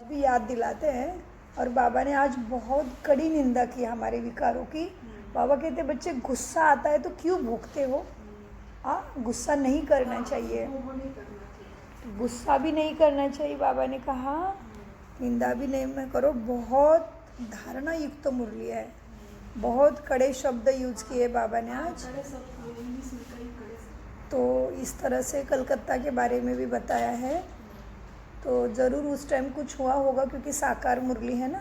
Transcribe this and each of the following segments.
भी याद दिलाते हैं। और बाबा ने आज बहुत कड़ी निंदा की हमारे विकारों की। बाबा कहते बच्चे गुस्सा आता है तो क्यों भूखते हो? गुस्सा नहीं करना चाहिए, गुस्सा भी नहीं करना चाहिए। बाबा ने कहा निंदा भी नहीं मैं करो। बहुत धारणा युक्त मुरली है, बहुत कड़े शब्द यूज किए बाबा ने आज। तो इस तरह से कलकत्ता के बारे में भी बताया है। तो ज़रूर उस टाइम कुछ हुआ होगा क्योंकि साकार मुरली है ना।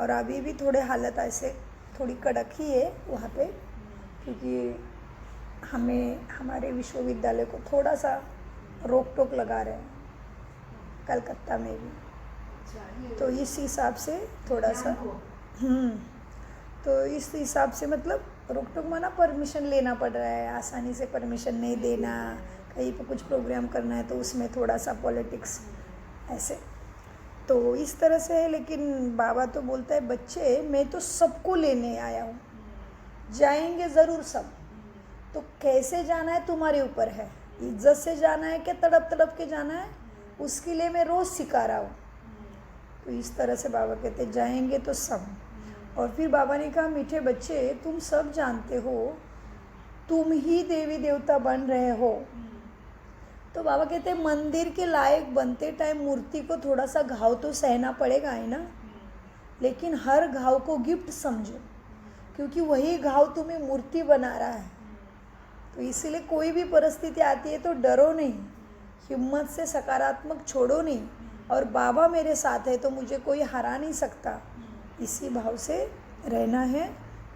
और अभी भी थोड़े हालत ऐसे थोड़ी कड़क ही है वहाँ पे, क्योंकि हमें हमारे विश्वविद्यालय को थोड़ा सा रोक टोक लगा रहे हैं कलकत्ता में भी। तो इस हिसाब से थोड़ा सा तो इस हिसाब से मतलब रोक टोक माना परमिशन लेना पड़ रहा है। आसानी से परमिशन नहीं देना, कहीं पे कुछ प्रोग्राम करना है तो उसमें थोड़ा सा पॉलिटिक्स ऐसे। तो इस तरह से है। लेकिन बाबा तो बोलता है बच्चे मैं तो सबको लेने आया हूँ, जाएंगे ज़रूर सब। तो कैसे जाना है तुम्हारे ऊपर है, इज्जत से जाना है क्या तड़प तड़प के जाना है, उसके लिए मैं रोज़ सिखा रहा हूँ। तो इस तरह से बाबा कहते जाएंगे तो सब। और फिर बाबा ने कहा मीठे बच्चे तुम सब जानते हो तुम ही देवी देवता बन रहे हो। तो बाबा कहते हैं मंदिर के लायक बनते टाइम मूर्ति को थोड़ा सा घाव तो सहना पड़ेगा है ना, लेकिन हर घाव को गिफ्ट समझो, क्योंकि वही घाव तुम्हें मूर्ति बना रहा है। तो इसीलिए कोई भी परिस्थिति आती है तो डरो नहीं, हिम्मत से सकारात्मक छोड़ो नहीं। और बाबा मेरे साथ है तो मुझे कोई हरा नहीं सकता, इसी भाव से रहना है।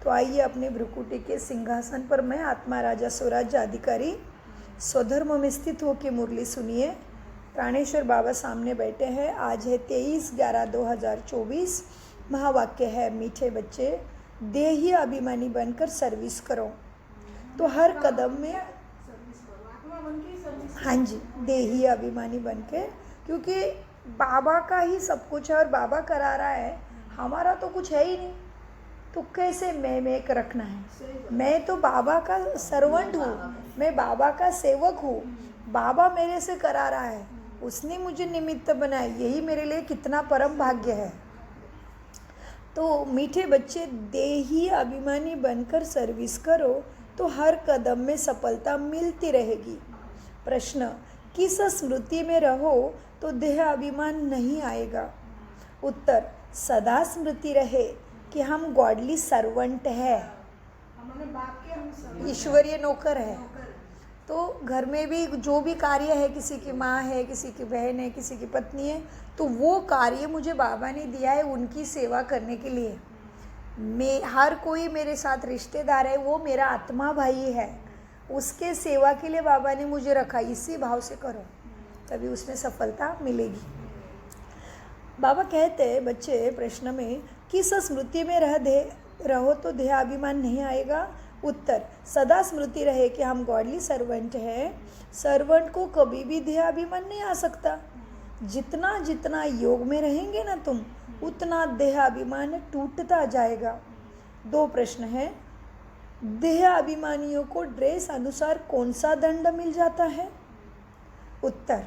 तो आइए अपने भ्रुकुटी के सिंहासन पर मैं आत्मा राजा स्वराज्य अधिकारी स्वधर्म में स्थित होकर मुरली सुनिए। प्राणेश्वर बाबा सामने बैठे हैं। आज है 23/11/2024। महावाक्य है मीठे बच्चे देही अभिमानी बनकर सर्विस करो। तो हर कदम में हाँ जी देही अभिमानी बन के, क्योंकि बाबा का ही सब कुछ है और बाबा करा रहा है, हमारा तो कुछ है ही नहीं। तो कैसे मैं रखना है? मैं तो बाबा का सर्वेंट हूँ, मैं बाबा का सेवक हूँ। बाबा मेरे से करा रहा है, उसने मुझे निमित्त बनाया, यही मेरे लिए कितना परम भाग्य है। तो मीठे बच्चे देही अभिमानी बनकर सर्विस करो तो हर कदम में सफलता मिलती रहेगी। प्रश्न किस स्मृति में रहो तो देह अभिमान नहीं आएगा? उत्तर सदा स्मृति रहे कि हम गॉडली सर्वेंट है, ईश्वरीय नौकर है। तो घर में भी जो भी कार्य है, किसी की माँ है, किसी की बहन है, किसी की पत्नी है, तो वो कार्य मुझे बाबा ने दिया है उनकी सेवा करने के लिए। मैं हर कोई मेरे साथ रिश्तेदार है, वो मेरा आत्मा भाई है, उसके सेवा के लिए बाबा ने मुझे रखा। इसी भाव से करो तभी उसमें सफलता मिलेगी। बाबा कहते हैं बच्चे प्रश्न में किस स्मृति में रहो तो देहाभिमान नहीं आएगा? उत्तर सदा स्मृति रहे कि हम गॉडली सर्वेंट हैं। सर्वेंट को कभी भी देहाभिमान नहीं आ सकता। जितना जितना योग में रहेंगे ना तुम, उतना देहाभिमान टूटता जाएगा। 2 प्रश्न हैं। देह अभिमानियों को ड्रेस अनुसार कौन सा दंड मिल जाता है? उत्तर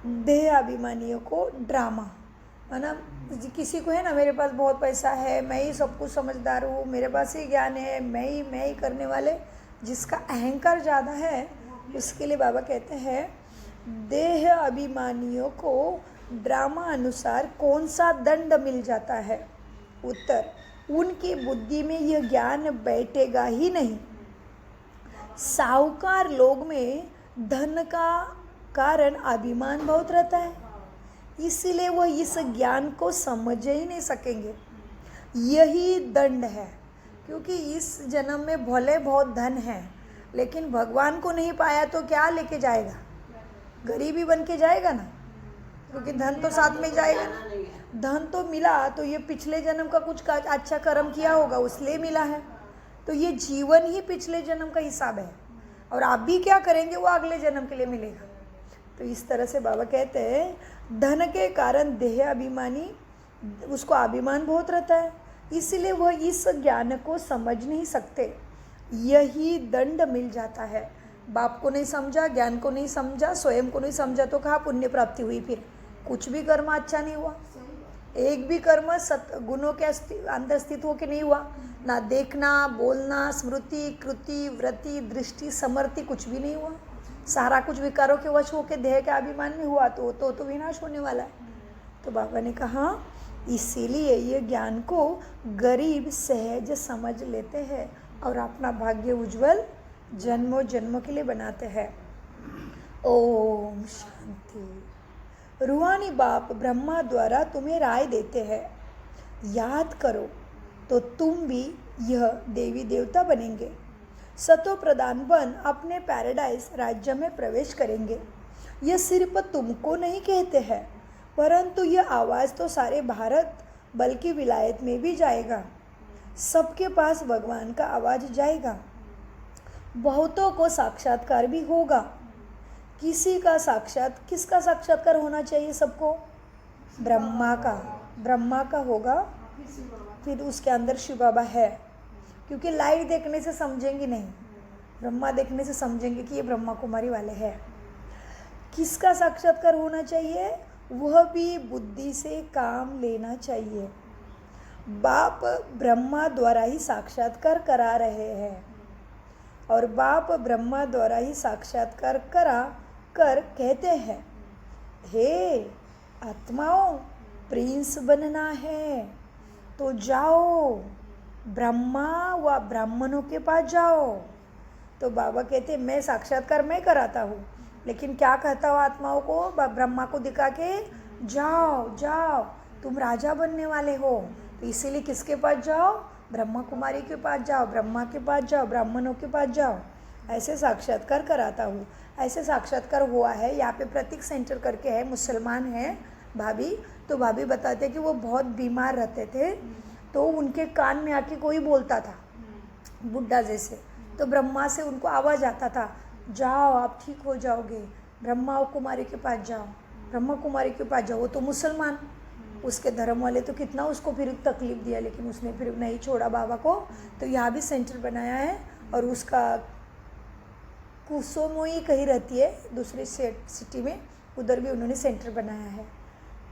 देह अभिमानियों को ड्रामा, माना किसी को है ना मेरे पास बहुत पैसा है, मैं ही सब कुछ समझदार हूँ, मेरे पास ही ज्ञान है, मैं ही करने वाले, जिसका अहंकार ज़्यादा है उसके लिए बाबा कहते हैं देह अभिमानियों को ड्रामा अनुसार कौन सा दंड मिल जाता है? उत्तर उनकी बुद्धि में यह ज्ञान बैठेगा ही नहीं। साहूकार लोग में धन का कारण अभिमान बहुत रहता है, इसीलिए वह इस ज्ञान को समझ ही नहीं सकेंगे। यही दंड है, क्योंकि इस जन्म में भले बहुत धन है लेकिन भगवान को नहीं पाया तो क्या लेके जाएगा? गरीबी बन के जाएगा ना, क्योंकि धन तो साथ में जाएगा ना। धन तो मिला तो ये पिछले जन्म का कुछ अच्छा कर्म किया होगा उसलिए मिला है। तो ये जीवन ही पिछले जन्म का हिसाब है, और आप भी क्या करेंगे वो अगले जन्म के लिए मिलेगा। तो इस तरह से बाबा कहते हैं धन के कारण देह अभिमानी, उसको अभिमान बहुत रहता है, इसलिए वह इस ज्ञान को समझ नहीं सकते। यही दंड मिल जाता है। बाप को नहीं समझा, ज्ञान को नहीं समझा, स्वयं को नहीं समझा तो कहाँ पुण्य प्राप्ति हुई? फिर कुछ भी कर्म अच्छा नहीं हुआ, एक भी कर्म गुणों के अंदर स्थित होकर नहीं हुआ, ना देखना, बोलना, स्मृति, कृति, वृत्ति, दृष्टि, समर्ति कुछ भी नहीं हुआ, सारा कुछ विकारों के वश होकर देह के अभिमान में हुआ तो विनाश होने वाला है। तो बाबा ने कहा इसीलिए ये ज्ञान को गरीब सहज समझ लेते हैं और अपना भाग्य उज्जवल जन्मों जन्मों के लिए बनाते हैं। ओम शांति। रूहानी बाप ब्रह्मा द्वारा तुम्हें राय देते हैं, याद करो तो तुम भी यह देवी देवता बनेंगे, सतो प्रधान बन अपने पैराडाइज राज्य में प्रवेश करेंगे। यह सिर्फ तुमको नहीं कहते हैं, परंतु यह आवाज़ तो सारे भारत बल्कि विलायत में भी जाएगा। सबके पास भगवान का आवाज़ जाएगा। बहुतों को साक्षात्कार भी होगा। किसका साक्षात्कार होना चाहिए सबको? ब्रह्मा का होगा। फिर उसके अंदर शिव बाबा है, क्योंकि लाइव देखने से समझेंगे नहीं, ब्रह्मा देखने से समझेंगे कि ये ब्रह्मा कुमारी वाले हैं। किसका साक्षात्कार होना चाहिए? वह भी बुद्धि से काम लेना चाहिए। बाप ब्रह्मा द्वारा ही साक्षात्कार करा रहे हैं और बाप ब्रह्मा द्वारा ही साक्षात्कार करा कर कहते हैं, हे आत्माओं, प्रिंस बनना है तो जाओ ब्रह्मा व ब्राह्मणों के पास जाओ। तो बाबा कहते मैं साक्षात्कार मैं कराता हूँ, लेकिन क्या कहता हूँ आत्माओं को? ब्रह्मा को दिखा के जाओ जाओ तुम राजा बनने वाले हो। तो इसीलिए किसके पास जाओ? ब्रह्मा कुमारी के पास जाओ, ब्रह्मा के पास जाओ, ब्राह्मणों के पास जाओ। ऐसे साक्षात्कार कराता हूँ। ऐसे साक्षात्कार हुआ है। यहाँ पे प्रतीक सेंटर करके है, मुसलमान है भाभी। तो भाभी बताते हैं कि वो बहुत बीमार रहते थे, तो उनके कान में आके कोई बोलता था बुड्ढा जैसे, तो ब्रह्मा से उनको आवाज़ आता था, जाओ आप ठीक हो जाओगे, ब्रह्मा कुमारी के पास जाओ, ब्रह्मा कुमारी के पास जाओ। वो तो मुसलमान, उसके धर्म वाले तो कितना उसको फिर तकलीफ दिया, लेकिन उसने फिर नहीं छोड़ा बाबा को। तो यहाँ भी सेंटर बनाया है और उसका कुसोमोई कहीं रहती है दूसरी सिटी में, उधर भी उन्होंने सेंटर बनाया है।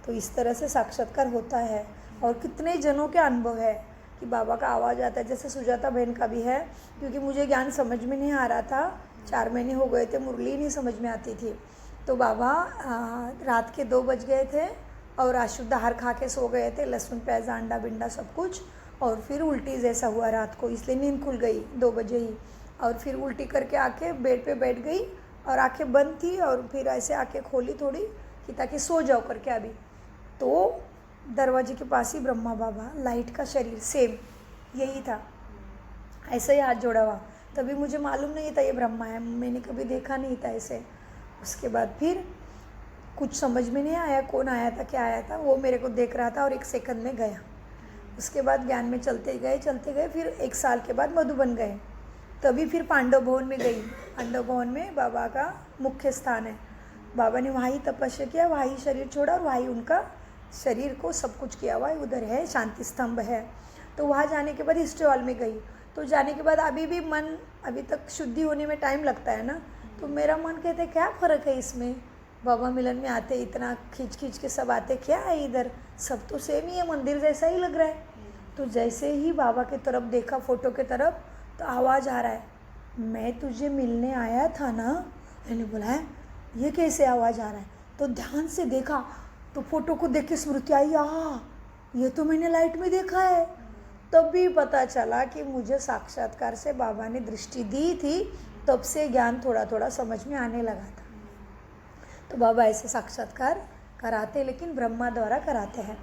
तो इस तरह से साक्षात्कार होता है। और कितने जनों के अनुभव है कि बाबा का आवाज़ आता है। जैसे सुजाता बहन का भी है, क्योंकि मुझे ज्ञान समझ में नहीं आ रहा था, 4 महीने हो गए थे, मुरली नहीं समझ में आती थी। तो बाबा रात के 2 बज गए थे और अशुद्ध आहार खा के सो गए थे, लहसुन प्याज अंडा बिंडा सब कुछ। और फिर उल्टी जैसा हुआ रात को, इसलिए नींद खुल गई 2 बजे ही। और फिर उल्टी करके आके बेड पे बैठ गई और आंखें बंद थी, और फिर ऐसे आंखें खोली थोड़ी कि ताकि सो जाओ करके। अभी तो दरवाजे के पास ही ब्रह्मा बाबा, लाइट का शरीर सेम यही था, ऐसे ही हाथ जोड़ा हुआ। तभी मुझे मालूम नहीं था ये ब्रह्मा है, मैंने कभी देखा नहीं था ऐसे। उसके बाद फिर कुछ समझ में नहीं आया कौन आया था क्या आया था, वो मेरे को देख रहा था और 1 सेकंड में गया। उसके बाद ज्ञान में चलते गए। फिर 1 साल के बाद मधुबन गए, तभी फिर पांडव भवन में गई। पांडव भवन में बाबा का मुख्य स्थान है। बाबा ने वहाँ ही तपस्या किया, वहाँ ही शरीर छोड़ा और वहाँ ही उनका शरीर को सब कुछ किया हुआ है। उधर है शांति स्तंभ है। तो वहाँ जाने के बाद हिस्ट्री हॉल में गई। तो जाने के बाद अभी भी मन, अभी तक शुद्धि होने में टाइम लगता है ना, तो मेरा मन कहते क्या फ़र्क है इसमें, बाबा मिलन में आते इतना खींच के सब आते, क्या है इधर, सब तो सेम ही है, मंदिर जैसा ही लग रहा है। तो जैसे ही बाबा की तरफ देखा, फ़ोटो की तरफ, तो आवाज़ आ रहा है, मैं तुझे मिलने आया था ना। मैंने बोला है ये कैसे आवाज़ आ रहा है? तो ध्यान से देखा तो फ़ोटो को देख के स्मृति आई, ये तो मैंने लाइट में देखा है। तब भी पता चला कि मुझे साक्षात्कार से बाबा ने दृष्टि दी थी, तब से ज्ञान थोड़ा थोड़ा समझ में आने लगा था। तो बाबा ऐसे साक्षात्कार कराते, लेकिन ब्रह्मा द्वारा कराते हैं।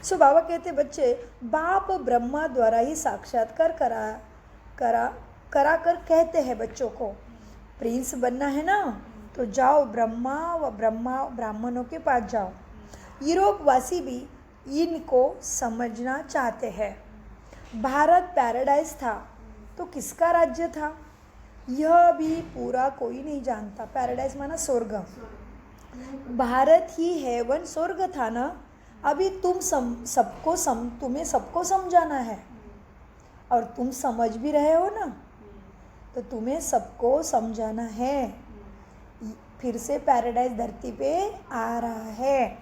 सो बाबा कहते बच्चे, बाप ब्रह्मा द्वारा ही साक्षात्कार करा कर कहते हैं बच्चों को, प्रिंस बनना है ना तो जाओ ब्रह्मा व ब्राह्मणों के पास जाओ। यूरोप वासी भी इनको समझना चाहते हैं। भारत पैराडाइज था तो किसका राज्य था, यह भी पूरा कोई नहीं जानता। पैराडाइज माना स्वर्ग, भारत ही हेवन स्वर्ग था ना। अभी तुम्हें सबको समझाना है और तुम समझ भी रहे हो ना, तो तुम्हें सबको समझाना है। फिर से पैराडाइज धरती पे आ रहा है।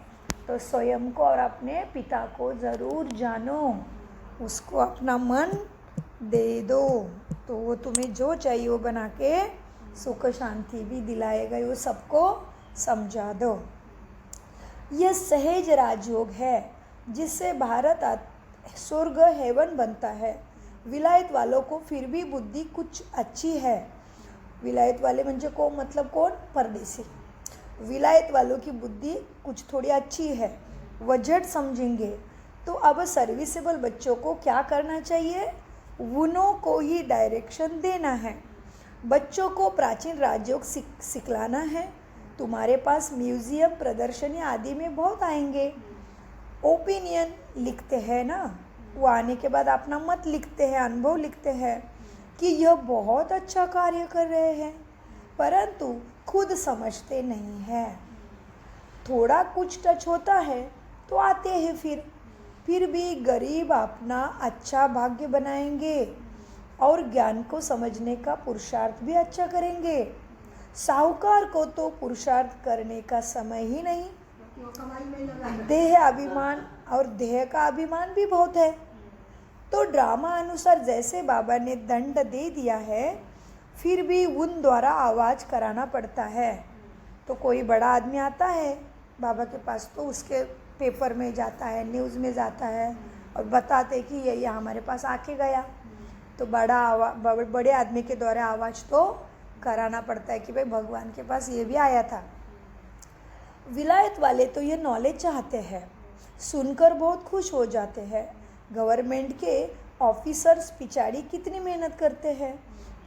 तो स्वयं को और अपने पिता को ज़रूर जानो, उसको अपना मन दे दो, तो वो तुम्हें जो चाहिए वो बना के सुख शांति भी दिलाएगा। वो सबको समझा दो। यह सहज राजयोग है जिससे भारत स्वर्ग हेवन बनता है। विलायत वालों को फिर भी बुद्धि कुछ अच्छी है। विलायत वाले म्हणजे को मतलब कौन? परदेसी। विलायत वालों की बुद्धि कुछ थोड़ी अच्छी है, वह झट समझेंगे। तो अब सर्विसेबल बच्चों को क्या करना चाहिए? उन्हों को ही डायरेक्शन देना है। बच्चों को प्राचीन राजयोग सिखलाना है। तुम्हारे पास म्यूजियम, प्रदर्शनी आदि में बहुत आएंगे। ओपिनियन लिखते हैं ना, वो आने के बाद अपना मत लिखते हैं, अनुभव लिखते हैं कि यह बहुत अच्छा कार्य कर रहे हैं, परंतु खुद समझते नहीं हैं। थोड़ा कुछ टच होता है तो आते हैं, फिर भी गरीब अपना अच्छा भाग्य बनाएंगे और ज्ञान को समझने का पुरुषार्थ भी अच्छा करेंगे। साहूकार को तो पुरुषार्थ करने का समय ही नहीं। देह अभिमान और देह का अभिमान भी बहुत है। तो ड्रामा अनुसार जैसे बाबा ने दंड दे दिया है, फिर भी उन द्वारा आवाज़ कराना पड़ता है। तो कोई बड़ा आदमी आता है बाबा के पास, तो उसके पेपर में जाता है, न्यूज़ में जाता है और बताते कि ये हमारे पास आके गया। तो बड़े आदमी के द्वारा आवाज़ तो कराना पड़ता है कि भाई भगवान के पास ये भी आया था। विलायत वाले तो ये नॉलेज चाहते हैं, सुनकर बहुत खुश हो जाते हैं। गवर्नमेंट के ऑफिसर्स पिछाड़ी कितनी मेहनत करते हैं,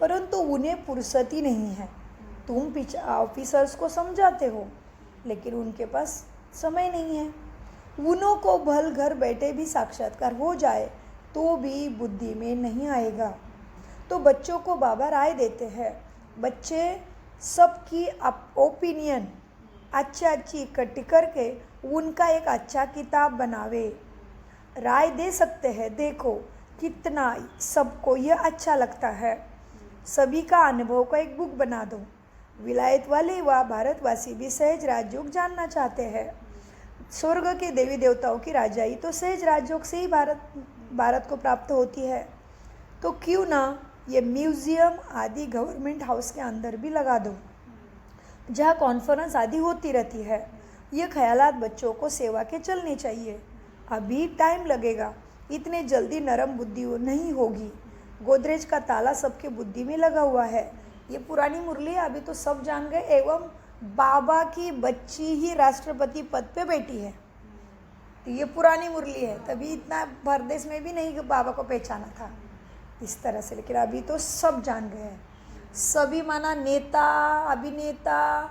परंतु उन्हें फुर्सत ही नहीं है। तुम ऑफिसर्स को समझाते हो, लेकिन उनके पास समय नहीं है। उन्हों को भल घर बैठे भी साक्षात्कार हो जाए तो भी बुद्धि में नहीं आएगा। तो बच्चों को बाबा राय देते हैं, बच्चे सबकी ओपिनियन अच्छी इकट्ठी करके उनका एक अच्छा किताब बनावे। राय दे सकते हैं, देखो कितना सबको यह अच्छा लगता है। सभी का अनुभव का एक बुक बना दो। विलायत वाले व भारतवासी भी सहज राजयोग जानना चाहते हैं। स्वर्ग के देवी देवताओं की राजाई तो सहज राजयोग से ही भारत को प्राप्त होती है। तो क्यों ना ये म्यूजियम आदि गवर्नमेंट हाउस के अंदर भी लगा दो, जहाँ कॉन्फ्रेंस आदि होती रहती है। ये ख्यालात बच्चों को सेवा के चलने चाहिए। अभी टाइम लगेगा, इतने जल्दी नरम बुद्धि नहीं होगी। गोदरेज का ताला सबके बुद्धि में लगा हुआ है। ये पुरानी मुरली अभी तो सब जान गए, एवं बाबा की बच्ची ही राष्ट्रपति पद पे बैठी है। तो ये पुरानी मुरली है, तभी इतना भारत में भी नहीं बाबा को पहचाना था इस तरह से, लेकिन अभी तो सब जान गए हैं। सभी माना नेता, अभिनेता,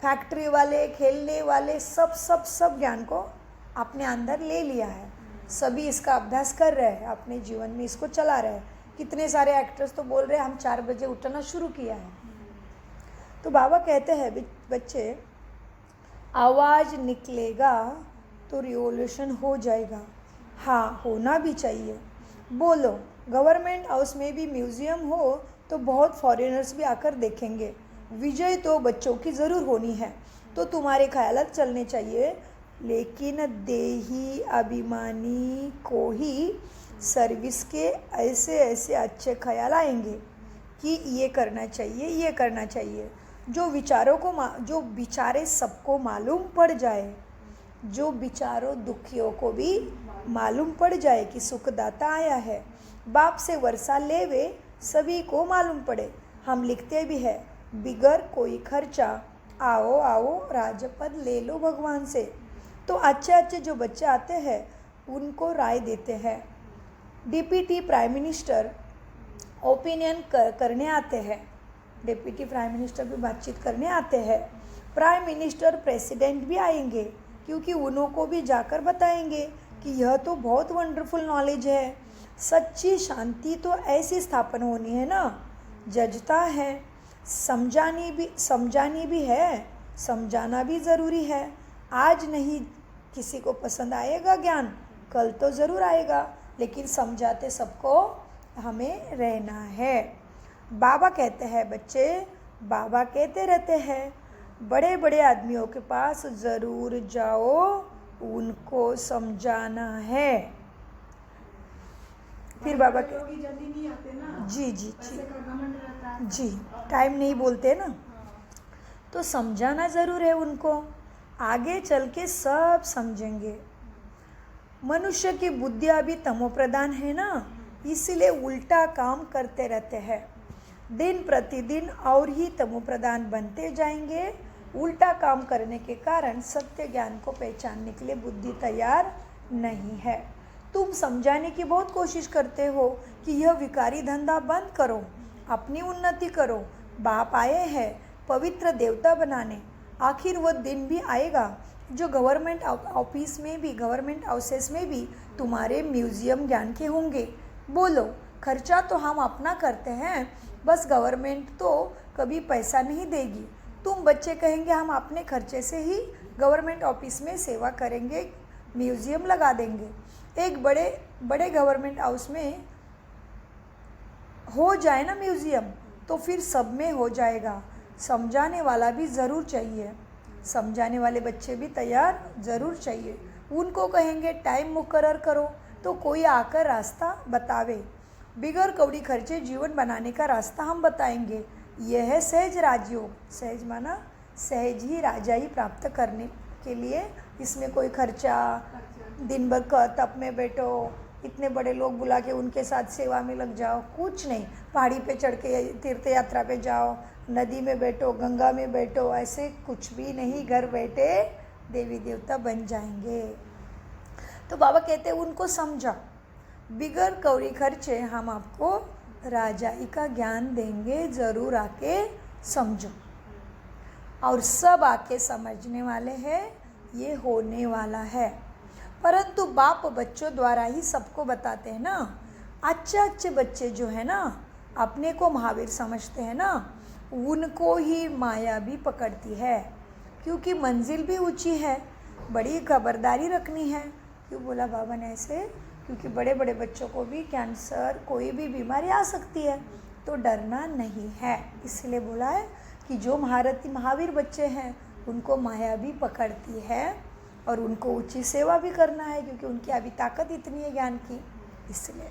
फैक्ट्री वाले, खेलने वाले, सब ज्ञान को अपने अंदर ले लिया है। सभी इसका अभ्यास कर रहे हैं, अपने जीवन में इसको चला रहे हैं। कितने सारे एक्टर्स तो बोल रहे हैं हम 4 बजे उठना शुरू किया है। तो बाबा कहते हैं बच्चे, आवाज़ निकलेगा तो रिवॉल्यूशन हो जाएगा। हाँ, होना भी चाहिए। बोलो, गवर्नमेंट हाउस में भी म्यूज़ियम हो तो बहुत फॉरेनर्स भी आकर देखेंगे। विजय तो बच्चों की ज़रूर होनी है, तो तुम्हारे ख्यालात चलने चाहिए, लेकिन देही अभिमानी को ही सर्विस के ऐसे अच्छे ख्याल आएंगे कि ये करना चाहिए। जो विचारे सबको मालूम पड़ जाए, जो विचारों दुखियों को भी मालूम पड़ जाए कि सुखदाता आया है। बाप से वर्षा लेवे सभी को मालूम पड़े। हम लिखते भी है, बिगर कोई खर्चा आओ राजपद ले लो भगवान से। तो अच्छे जो बच्चे आते हैं उनको राय देते हैं। डिप्टी प्राइम मिनिस्टर ओपिनियन करने आते हैं। डिप्टी प्राइम मिनिस्टर भी बातचीत करने आते हैं। प्राइम मिनिस्टर, प्रेसिडेंट भी आएंगे, क्योंकि उन्हों को भी जाकर बताएंगे कि यह तो बहुत वंडरफुल नॉलेज है। सच्ची शांति तो ऐसी स्थापना होनी है ना, जजता है, समझानी भी है, समझाना भी ज़रूरी है। आज नहीं किसी को पसंद आएगा ज्ञान, कल तो ज़रूर आएगा, लेकिन समझाते सबको हमें रहना है। बाबा कहते हैं बच्चे, बाबा कहते रहते हैं, बड़े बड़े आदमियों के पास ज़रूर जाओ, उनको समझाना है। फिर बाबा के जल्दी नहीं आते ना, जी जी जी घमंड रहता है। जी, टाइम नहीं बोलते ना, तो समझाना ज़रूर है उनको, आगे चल के सब समझेंगे। मनुष्य की बुद्धि अभी तमोप्रधान है ना, इसलिए उल्टा काम करते रहते हैं। दिन प्रतिदिन और ही तमोप्रधान बनते जाएंगे। उल्टा काम करने के कारण सत्य ज्ञान को पहचानने के लिए बुद्धि तैयार नहीं है। तुम समझाने की बहुत कोशिश करते हो कि यह विकारी धंधा बंद करो, अपनी उन्नति करो। बाप आए हैं पवित्र देवता बनाने। आखिर वह दिन भी आएगा जो गवर्नमेंट ऑफिस में भी, गवर्नमेंट हाउसेस में भी तुम्हारे म्यूजियम ज्ञान के होंगे। बोलो, खर्चा तो हम अपना करते हैं, बस गवर्नमेंट तो कभी पैसा नहीं देगी। तुम बच्चे कहेंगे हम अपने खर्चे से ही गवर्नमेंट ऑफिस में सेवा करेंगे, म्यूजियम लगा देंगे। एक बड़े बड़े गवर्नमेंट हाउस में हो जाए ना म्यूजियम, तो फिर सब में हो जाएगा। समझाने वाला भी ज़रूर चाहिए, समझाने वाले बच्चे भी तैयार ज़रूर चाहिए। उनको कहेंगे टाइम मुकर्रर करो, तो कोई आकर रास्ता बतावे। बिगर कौड़ी खर्चे जीवन बनाने का रास्ता हम बताएंगे। यह है सहज राजयोग। सहज माना सहज ही राजाई प्राप्त करने के लिए इसमें कोई खर्चा, दिन भर तप में बैठो, इतने बड़े लोग बुला के उनके साथ सेवा में लग जाओ, कुछ नहीं। पहाड़ी पे चढ़ के तीर्थ यात्रा पे जाओ, नदी में बैठो, गंगा में बैठो, ऐसे कुछ भी नहीं। घर बैठे देवी देवता बन जाएंगे। तो बाबा कहते हैं उनको समझा, बिगर कौड़ी खर्चे हम आपको राजाई का ज्ञान देंगे, ज़रूर आके समझो। और सब आके समझने वाले हैं, ये होने वाला है। परंतु बाप बच्चों द्वारा ही सबको बताते हैं ना। अच्छे बच्चे जो है ना, अपने को महावीर समझते हैं ना, उनको ही माया भी पकड़ती है, क्योंकि मंजिल भी ऊंची है। बड़ी खबरदारी रखनी है। क्यों बोला बाबा ने ऐसे? क्योंकि बड़े बड़े बच्चों को भी कैंसर, कोई भी बीमारी आ सकती है, तो डरना नहीं है। इसलिए बोला है कि जो महावीर बच्चे हैं उनको माया भी पकड़ती है और उनको ऊंची सेवा भी करना है, क्योंकि उनकी अभी ताकत इतनी है ज्ञान की। इसलिए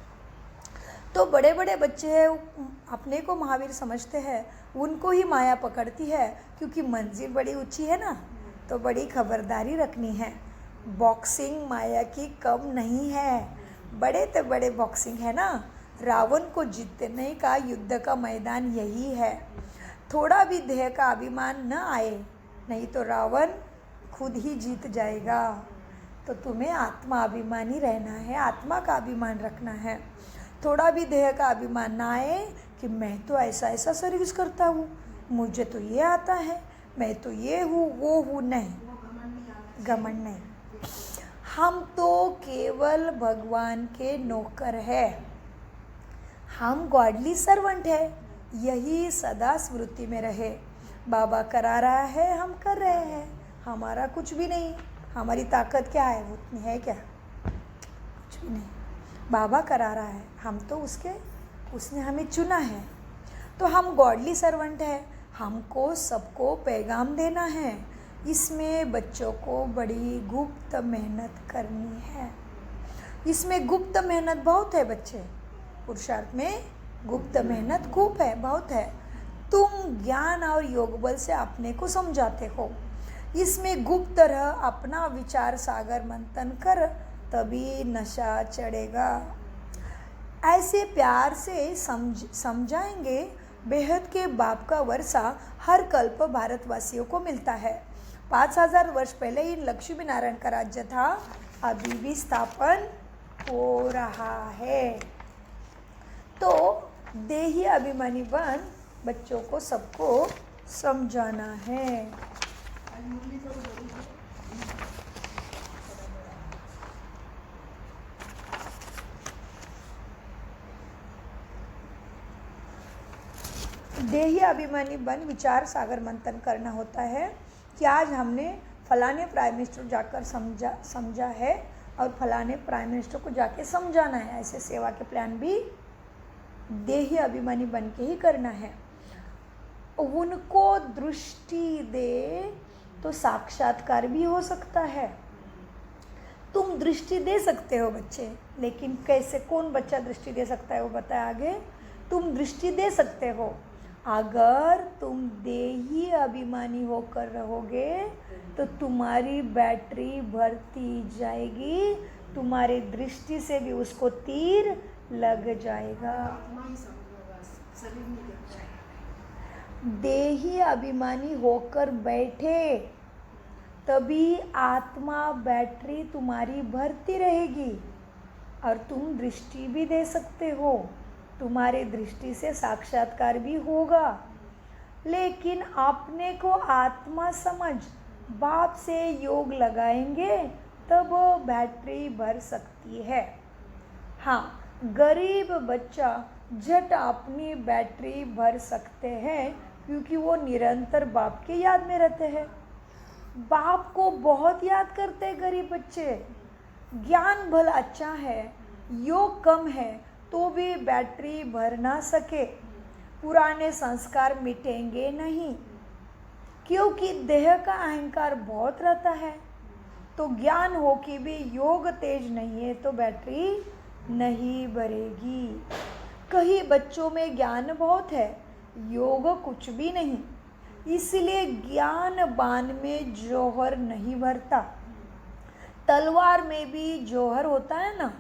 तो बड़े बड़े बच्चे हैं, अपने को महावीर समझते हैं, उनको ही माया पकड़ती है, क्योंकि मंजिल बड़ी ऊंची है ना, तो बड़ी खबरदारी रखनी है। बॉक्सिंग माया की कम नहीं है, बड़े तो बड़े बॉक्सिंग है ना। रावण को जीतने का युद्ध का मैदान यही है। थोड़ा भी देह का अभिमान न आए, नहीं तो रावण खुद ही जीत जाएगा। तो तुम्हें आत्मा अभिमानी रहना है, आत्मा का अभिमान रखना है। थोड़ा भी देह का अभिमान ना आए कि मैं तो ऐसा ऐसा सर्विस करता हूँ, मुझे तो ये आता है, मैं तो ये हूँ वो हूँ, नहीं, घमंड नहीं। हम तो केवल भगवान के नौकर हैं, हम गॉडली सर्वेंट है। यही सदा स्मृति में रहे। बाबा करा रहा है, हम कर रहे हैं, हमारा कुछ भी नहीं। हमारी ताकत क्या है? वो उतनी है क्या? कुछ भी नहीं। बाबा करा रहा है, हम तो उसने हमें चुना है, तो हम गॉडली सर्वेंट है। हमको सबको पैगाम देना है। इसमें बच्चों को बड़ी गुप्त मेहनत करनी है। इसमें गुप्त मेहनत बहुत है बच्चे, पुरुषार्थ में गुप्त मेहनत खूब है, बहुत है। तुम ज्ञान और योग बल से अपने को समझाते हो, इसमें गुप्त रह, अपना विचार सागर मंथन कर, तभी नशा चढ़ेगा। ऐसे प्यार से समझाएंगे। बेहद के बाप का वर्षा हर कल्प भारतवासियों को मिलता है। 5000 वर्ष पहले ही लक्ष्मी नारायण का राज्य था, अभी भी स्थापन हो रहा है। तो देही अभिमानी बन बच्चों को सबको समझाना है। देही अभिमानी बन विचार सागर मंथन करना होता है कि आज हमने फलाने प्राइम मिनिस्टर जाकर समझा है और फलाने प्राइम मिनिस्टर को जाके समझाना है। ऐसे सेवा के प्लान भी देही अभिमानी बन के ही करना है। उनको दृष्टि दे तो साक्षात्कार भी हो सकता है। तुम दृष्टि दे सकते हो बच्चे, लेकिन कैसे, कौन बच्चा दृष्टि दे सकता है वो बताया आगे। तुम दृष्टि दे सकते हो अगर तुम देही अभिमानी होकर रहोगे तो तुम्हारी बैटरी बढ़ती जाएगी, तुम्हारी दृष्टि से भी उसको तीर लग जाएगा। आत्मा ही समझो बस, शरीर नहीं देखना है। देही अभिमानी होकर बैठे तभी आत्मा बैटरी तुम्हारी भरती रहेगी और तुम दृष्टि भी दे सकते हो, तुम्हारी दृष्टि से साक्षात्कार भी होगा। लेकिन अपने को आत्मा समझ बाप से योग लगाएंगे तब बैटरी भर सकती है। हाँ, गरीब बच्चा झट अपनी बैटरी भर सकते हैं क्योंकि वो निरंतर बाप की याद में रहते हैं, बाप को बहुत याद करते हैं गरीब बच्चे। ज्ञान भला अच्छा है, योग कम है तो भी बैटरी भर ना सके, पुराने संस्कार मिटेंगे नहीं क्योंकि देह का अहंकार बहुत रहता है। तो ज्ञान हो कि भी योग तेज नहीं है तो बैटरी नहीं भरेगी। कई बच्चों में ज्ञान बहुत है, योग कुछ भी नहीं, इसलिए ज्ञान बाण में जौहर नहीं भरता। तलवार में भी जौहर होता है ना,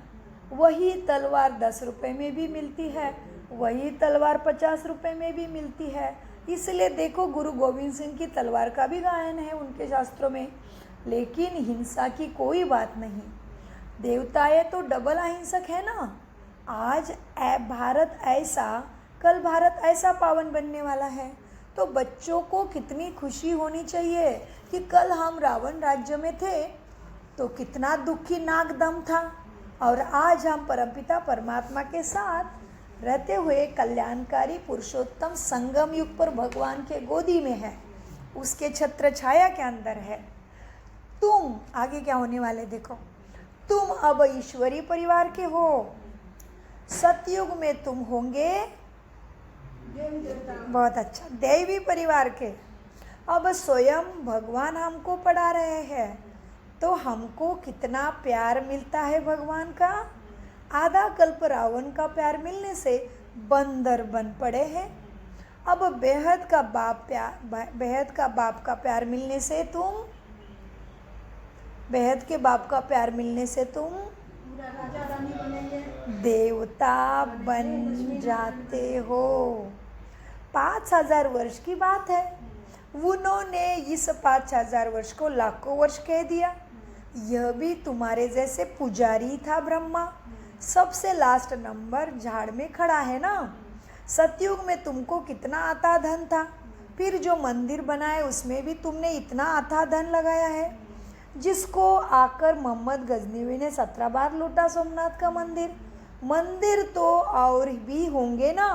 वही तलवार 10 रुपए में भी मिलती है, वही तलवार 50 रुपए में भी मिलती है। इसलिए देखो गुरु गोविंद सिंह की तलवार का भी गायन है उनके शास्त्रों में, लेकिन हिंसा की कोई बात नहीं। देवताएं तो डबल अहिंसक है ना। आज भारत ऐसा, कल भारत ऐसा पावन बनने वाला है, तो बच्चों को कितनी खुशी होनी चाहिए कि कल हम रावण राज्य में थे तो कितना दुखी नागदम था और आज हम परमपिता परमात्मा के साथ रहते हुए कल्याणकारी पुरुषोत्तम संगम युग पर भगवान के गोदी में है, उसके छत्र छाया के अंदर है। तुम आगे क्या होने वाले देखो, तुम अब ईश्वरीय परिवार के हो, सतयुग में तुम होंगे देवी देवता बहुत अच्छा दैवी परिवार के। अब स्वयं भगवान हमको पढ़ा रहे हैं तो हमको कितना प्यार मिलता है भगवान का। आधा कल्प रावण का प्यार मिलने से बंदर बन पड़े हैं। अब बेहद का बाप का प्यार मिलने से तुम, बेहद के बाप का प्यार मिलने से तुम पूरा राजा रानी बनेंगे। देवता बन जाते हो। 5000 वर्ष की बात है, उन्होंने इस 5000 वर्ष को लाखों वर्ष कह दिया। यह भी तुम्हारे जैसे पुजारी था ब्रह्मा, सबसे लास्ट नंबर झाड़ में खड़ा है ना। सतयुग में तुमको कितना आता धन था, फिर जो मंदिर बनाए उसमें भी तुमने इतना आता धन लगाया है, जिसको आकर मोहम्मद गजनवी ने 17 बार लूटा सोमनाथ का मंदिर। मंदिर तो और भी होंगे ना,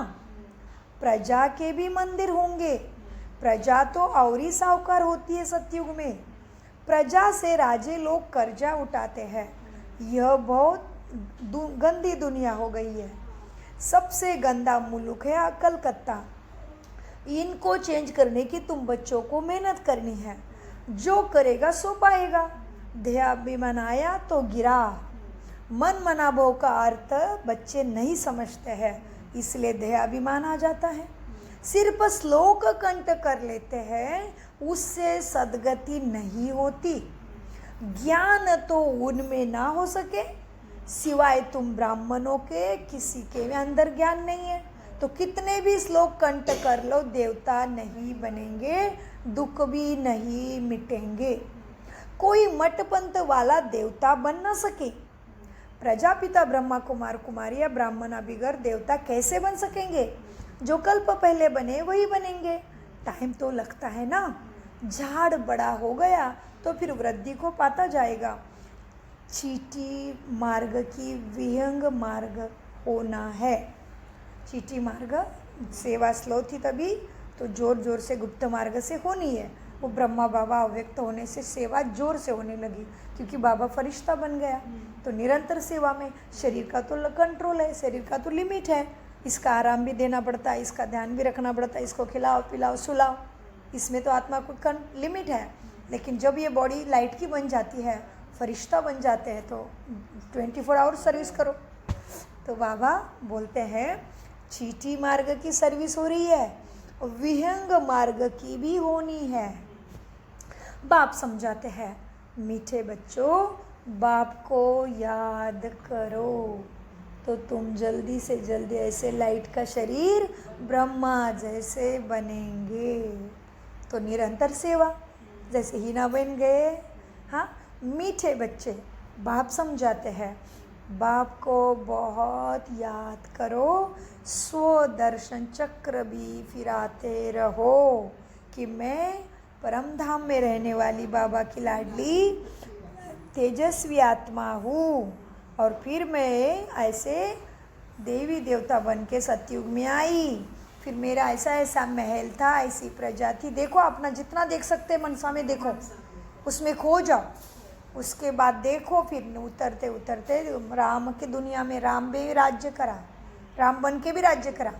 प्रजा के भी मंदिर होंगे। प्रजा तो और ही साहूकार होती है सतयुग में, प्रजा से राजे लोग कर्जा उठाते हैं। यह बहुत गंदी दुनिया हो गई है, सबसे गंदा मुल्क है कलकत्ता। इनको चेंज करने की तुम बच्चों को मेहनत करनी है, जो करेगा सो पाएगा। देहाभिमान आया तो गिरा, मन मनाभव का अर्थ बच्चे नहीं समझते हैं, इसलिए देहाभिमान आ जाता है। सिर्फ श्लोक कंठ कर लेते हैं, उससे सद्गति नहीं होती। ज्ञान तो उनमें ना हो सके, सिवाय तुम ब्राह्मणों के किसी के अंदर ज्ञान नहीं है, तो कितने भी श्लोक कंठ कर लो देवता नहीं बनेंगे, दुख भी नहीं मिटेंगे। कोई मठपंथ वाला देवता बन ना सके। प्रजापिता ब्रह्मा कुमार कुमारियाँ ब्राह्मणा बिगर देवता कैसे बन सकेंगे? जो कल्प पहले बने वही बनेंगे। टाइम तो लगता है ना, झाड़ बड़ा हो गया तो फिर वृद्धि को पाता जाएगा। चीटी मार्ग की विहंग मार्ग होना है। चीटी मार्ग सेवा स्लो थी तभी, तो जोर जोर से गुप्त मार्ग से होनी है। वो ब्रह्मा बाबा अव्यक्त होने से सेवा जोर से होने लगी, क्योंकि बाबा फरिश्ता बन गया। तो निरंतर सेवा में शरीर का तो कंट्रोल है, शरीर का तो लिमिट है, इसका आराम भी देना पड़ता है, इसका ध्यान भी रखना पड़ता है, इसको खिलाओ पिलाओ सुलाओ, इसमें तो आत्मा को लिमिट है। लेकिन जब ये बॉडी लाइट की बन जाती है, फरिश्ता बन जाते हैं, तो 24 आवर सर्विस करो। तो बाबा बोलते हैं चीटी मार्ग की सर्विस हो रही है, विहंग मार्ग की भी होनी है। बाप समझाते हैं मीठे बच्चों, बाप को याद करो तो तुम जल्दी से जल्दी ऐसे लाइट का शरीर ब्रह्मा जैसे बनेंगे। तो निरंतर सेवा, जैसे हीना बन गए। हाँ, मीठे बच्चे, बाप समझाते हैं बाप को बहुत याद करो, स्वदर्शन चक्र भी फिराते रहो कि मैं परम धाम में रहने वाली बाबा की लाडली तेजस्वी आत्मा हूँ। और फिर मैं ऐसे देवी देवता बन के सतयुग में आई, फिर मेरा ऐसा ऐसा महल था, ऐसी प्रजा थी। देखो अपना जितना देख सकते मनसा में देखो, उसमें खो जाओ। उसके बाद देखो फिर उतरते उतरते राम की दुनिया में राम भी राज्य करा, राम बन के भी राज्य करा,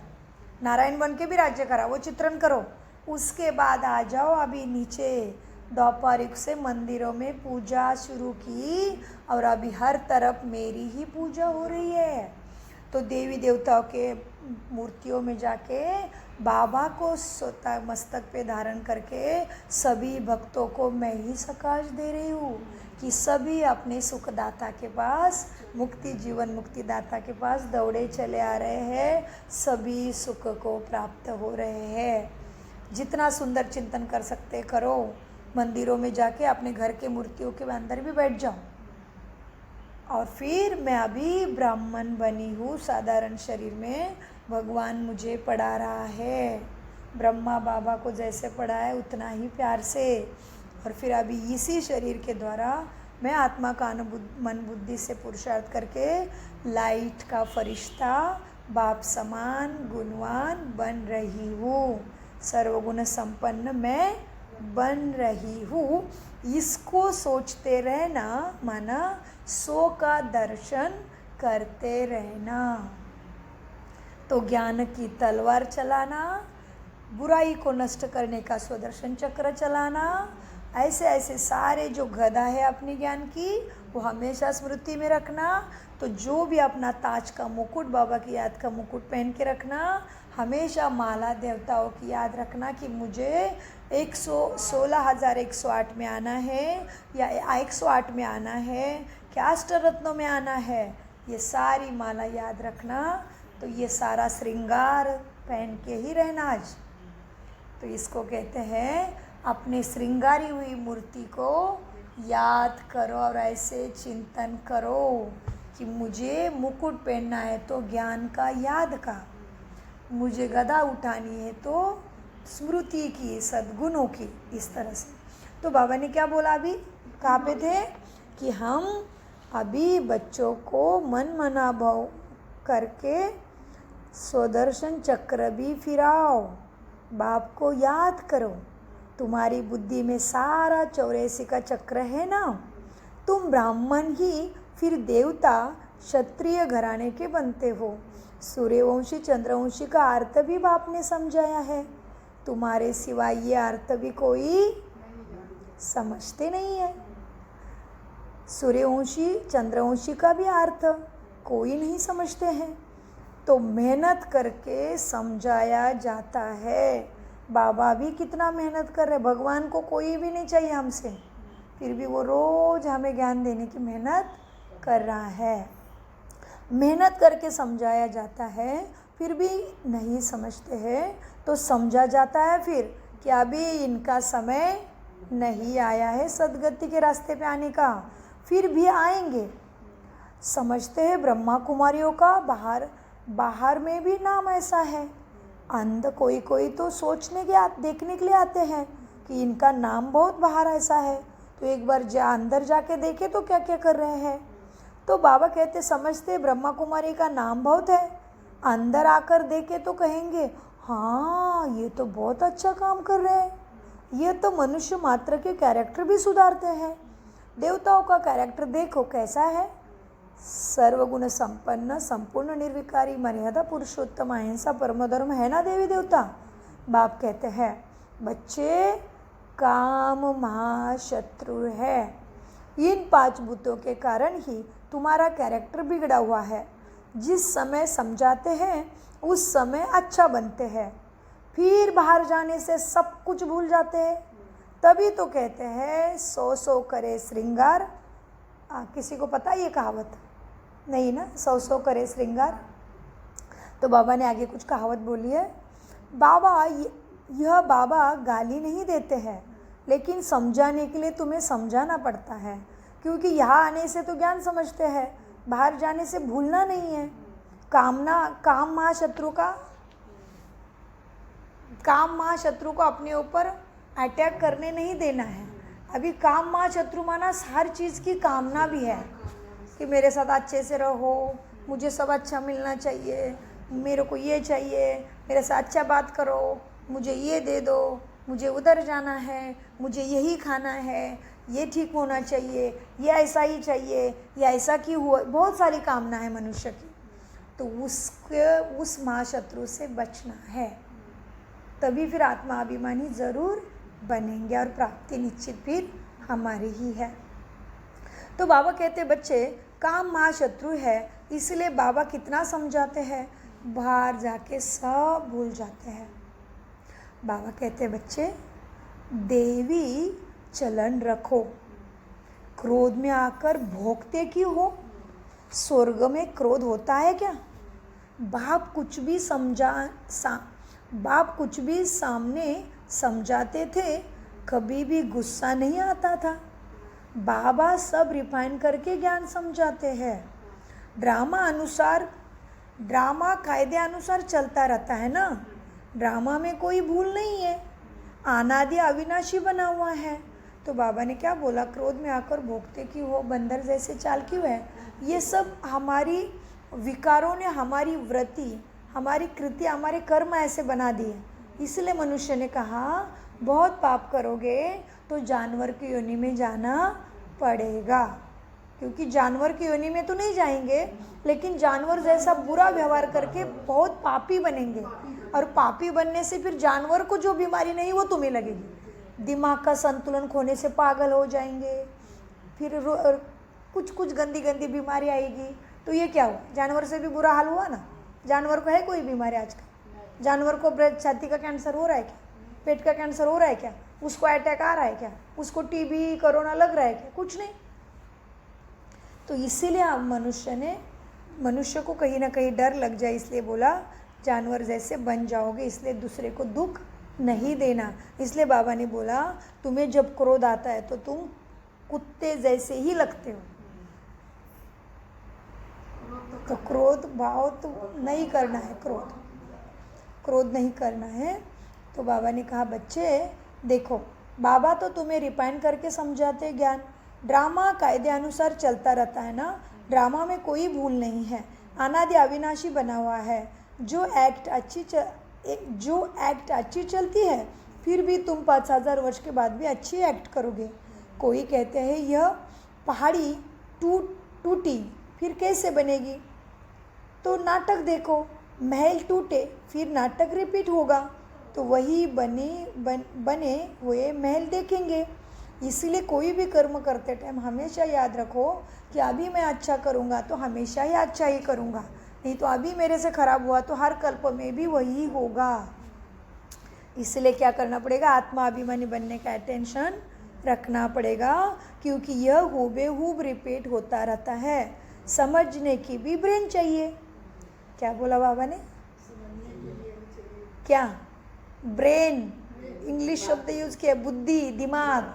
नारायण बन के भी राज्य करा, वो चित्रण करो। उसके बाद आ जाओ अभी नीचे, द्वापर युग से मंदिरों में पूजा शुरू की और अभी हर तरफ मेरी ही पूजा हो रही है। तो देवी देवताओं के मूर्तियों में जाके बाबा को स्वतः मस्तक पे धारण करके सभी भक्तों को मैं ही सकाश दे रही हूँ कि सभी अपने सुखदाता के पास, मुक्ति जीवन मुक्तिदाता के पास दौड़े चले आ रहे हैं, सभी सुख को प्राप्त हो रहे हैं। जितना सुंदर चिंतन कर सकते करो, मंदिरों में जाके अपने घर के मूर्तियों के अंदर भी बैठ जाओ। और फिर मैं अभी ब्राह्मण बनी हूँ, साधारण शरीर में भगवान मुझे पढ़ा रहा है, ब्रह्मा बाबा को जैसे पढ़ाया उतना ही प्यार से। और फिर अभी इसी शरीर के द्वारा मैं आत्मा का मन बुद्धि से पुरुषार्थ करके लाइट का फरिश्ता बाप समान गुणवान बन रही हूँ, सर्वगुण संपन्न मैं बन रही हूँ। इसको सोचते रहना, माना सो का दर्शन करते रहना। तो ज्ञान की तलवार चलाना, बुराई को नष्ट करने का स्वदर्शन चक्र चलाना, ऐसे ऐसे सारे जो गदा है अपनी ज्ञान की वो हमेशा स्मृति में रखना। तो जो भी अपना ताज का मुकुट, बाबा की याद का मुकुट पहन के रखना, हमेशा माला देवताओं की याद रखना कि मुझे 116,108 में आना है या 108 में आना है, क्या अष्टरत्नों में आना है, ये सारी माला याद रखना। तो ये सारा श्रृंगार पहन के ही रहना आज। तो इसको कहते हैं अपने श्रृंगारी हुई मूर्ति को याद करो और ऐसे चिंतन करो कि मुझे मुकुट पहनना है तो ज्ञान का, याद का, मुझे गदा उठानी है तो स्मृति की, सद्गुणों की, इस तरह से। तो बाबा ने क्या बोला, अभी कहाँ पे थे कि हम अभी बच्चों को मन मना भाव करके स्वदर्शन चक्र भी फिराओ, बाप को याद करो। तुम्हारी बुद्धि में सारा 84 का चक्र है ना, तुम ब्राह्मण ही फिर देवता क्षत्रिय घराने के बनते हो। सूर्यवंशी चंद्रवंशी का अर्थ भी बाप ने समझाया है, तुम्हारे सिवाय ये अर्थ भी कोई समझते नहीं है। सूर्यवंशी चंद्रवंशी का भी अर्थ कोई नहीं समझते हैं, तो मेहनत करके समझाया जाता है। बाबा भी कितना मेहनत कर रहे, भगवान को कोई भी नहीं चाहिए हमसे, फिर भी वो रोज़ हमें ज्ञान देने की मेहनत कर रहा है। मेहनत करके समझाया जाता है, फिर भी नहीं समझते हैं, तो समझा जाता है फिर कि अभी इनका समय नहीं आया है सदगति के रास्ते पे आने का, फिर भी आएंगे। समझते हैं ब्रह्मा कुमारियों का बाहर में भी नाम ऐसा है। अंध कोई कोई तो सोचने के देखने के लिए आते हैं कि इनका नाम बहुत बाहर ऐसा है, तो एक बार अंदर जाके देखे तो क्या क्या कर रहे हैं। तो बाबा कहते समझते ब्रह्मा कुमारी का नाम बहुत है, अंदर आकर देखे तो कहेंगे हाँ ये तो बहुत अच्छा काम कर रहे हैं, ये तो मनुष्य मात्र के कैरेक्टर भी सुधारते हैं। देवताओं का कैरेक्टर देखो कैसा है, सर्वगुण संपन्न, संपूर्ण निर्विकारी, मर्यादा पुरुषोत्तम, अहिंसा परम धर्म है ना देवी देवता। बाप कहते हैं बच्चे काम महाशत्रु है, इन 5 भूतों के कारण ही तुम्हारा कैरेक्टर बिगड़ा हुआ है। जिस समय समझाते हैं उस समय अच्छा बनते हैं, फिर बाहर जाने से सब कुछ भूल जाते हैं। तभी तो कहते हैं 100 करे श्रृंगार। किसी को पता है ये कहावत? नहीं ना, 100 करे श्रृंगार। तो बाबा ने आगे कुछ कहावत बोली है। यह बाबा गाली नहीं देते हैं, लेकिन समझाने के लिए तुम्हें समझाना पड़ता है, क्योंकि यहाँ आने से तो ज्ञान समझते हैं, बाहर जाने से भूलना नहीं है। काम महाशत्रु को अपने ऊपर अटैक करने नहीं देना है। अभी काम महाशत्रु माना हर चीज़ की कामना भी है कि मेरे साथ अच्छे से रहो, मुझे सब अच्छा मिलना चाहिए, मेरे को ये चाहिए, मेरे साथ अच्छा बात करो, मुझे ये दे दो, मुझे उधर जाना है, मुझे यही खाना है, ये ठीक होना चाहिए, ये ऐसा ही चाहिए, या ऐसा क्यों हुआ। बहुत सारी कामना है मनुष्य की। तो उस महाशत्रु से बचना है, तभी फिर आत्माभिमानी ज़रूर बनेंगे और प्राप्ति निश्चित फिर हमारी ही है। तो बाबा कहते बच्चे काम महाशत्रु है, इसलिए बाबा कितना समझाते हैं, बाहर जाके सब भूल जाते हैं। बाबा कहते बच्चे देवी चलन रखो, क्रोध में आकर भोगते क्यों हो? स्वर्ग में क्रोध होता है क्या? बाप कुछ भी सामने समझाते थे, कभी भी गुस्सा नहीं आता था। बाबा सब रिफाइन करके ज्ञान समझाते हैं। ड्रामा कायदे अनुसार चलता रहता है ना, ड्रामा में कोई भूल नहीं है, अनादि अविनाशी बना हुआ है। तो बाबा ने क्या बोला, क्रोध में आकर भोगते क्यों हो, बंदर जैसे चाल क्यों है? ये सब हमारी विकारों ने हमारी वृत्ति, हमारी कृति, हमारे कर्म ऐसे बना दिए। इसलिए मनुष्य ने कहा बहुत पाप करोगे तो जानवर की योनि में जाना पड़ेगा, क्योंकि जानवर की योनि में तो नहीं जाएंगे, लेकिन जानवर जैसा बुरा व्यवहार करके बहुत पापी बनेंगे, और पापी बनने से फिर जानवर को जो बीमारी नहीं वो तुम्हें लगेगी। दिमाग का संतुलन खोने से पागल हो जाएंगे, फिर कुछ गंदी बीमारी आएगी। तो ये क्या हुआ, जानवर से भी बुरा हाल हुआ ना। जानवर को है कोई बीमारी आजकल? जानवर को छाती का कैंसर हो रहा है क्या? पेट का कैंसर हो रहा है क्या? उसको अटैक आ रहा है क्या? उसको टीबी कोरोना लग रहा है क्या? कुछ नहीं। तो इसीलिए आप मनुष्य को कहीं ना कहीं डर लग जाए, इसलिए बोला जानवर जैसे बन जाओगे, इसलिए दूसरे को दुख नहीं देना। इसलिए बाबा ने बोला तुम्हें जब क्रोध आता है तो तुम कुत्ते जैसे ही लगते हो, तो क्रोध भाव तो नहीं करना है, क्रोध नहीं करना है। तो बाबा ने कहा बच्चे देखो, बाबा तो तुम्हें रिफाइन करके समझाते ज्ञान, ड्रामा कायदे अनुसार चलता रहता है ना, ड्रामा में कोई भूल नहीं है, अनादि अविनाशी बना हुआ है। जो एक्ट अच्छी चलती है, फिर भी तुम 5000 वर्ष के बाद भी अच्छी एक्ट करोगे। कोई कहते हैं यह पहाड़ी टूटी फिर कैसे बनेगी? तो नाटक देखो, महल टूटे फिर नाटक रिपीट होगा, तो वही बने हुए महल देखेंगे। इसीलिए कोई भी कर्म करते टाइम हमेशा याद रखो कि अभी मैं अच्छा करूँगा तो हमेशा ही अच्छा ही करूँगा, नहीं तो अभी मेरे से खराब हुआ तो हर कल्प में भी वही होगा। इसलिए क्या करना पड़ेगा, आत्मा अभिमानी बनने का अटेंशन रखना पड़ेगा, क्योंकि यह हूबेहूब रिपीट होता रहता है। समझने की भी ब्रेन चाहिए। क्या बोला बाबा ने? क्या? ब्रेन, इंग्लिश शब्द यूज किया, बुद्धि, दिमाग।